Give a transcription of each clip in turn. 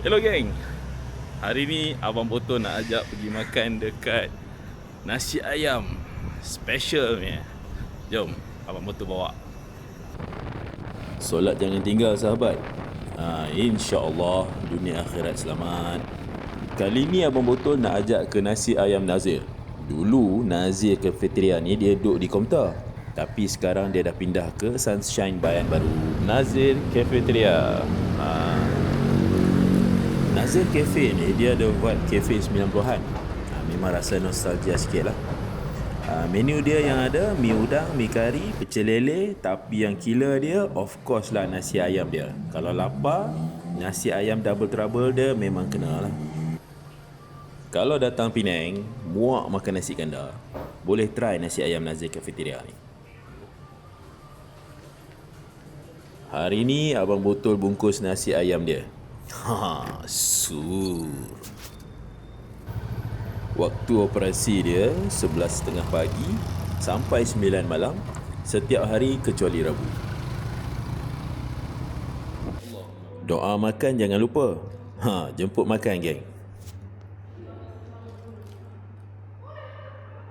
Hello geng. Hari ni Abang Boto nak ajak pergi makan dekat nasi ayam special ni. Jom Abang Boto bawa. Solat jangan tinggal sahabat. InsyaAllah dunia akhirat selamat. Kali ni Abang Botol nak ajak ke nasi ayam Nazir. Dulu Nazir Cafeteria ni dia duduk di Komtar, tapi sekarang dia dah pindah ke Sunshine Bayan Baru. Nazir Cafeteria. Nazir Cafe ni dia ada vibe cafe 90-an. Memang rasa nostalgia sikit lah. Menu dia yang ada mi udang, mi kari, pecel lele. Tapi yang killer dia of course lah nasi ayam dia. Kalau lapar, nasi ayam double trouble dia memang kena lah. Kalau datang Penang, muak makan nasi kandar, boleh try nasi ayam Nazir Cafeteria ni. Hari ni Abang Botol bungkus nasi ayam dia. Sur. Waktu operasi dia 11.30 pagi sampai 9 malam setiap hari kecuali Rabu. Doa makan jangan lupa. Jemput makan geng.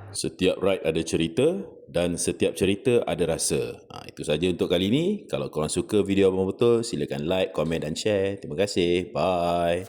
Setiap ride ada cerita dan setiap cerita ada rasa. Itu saja untuk kali ini. Kalau korang suka video Abang Botol, silakan like, komen dan share. Terima kasih. Bye.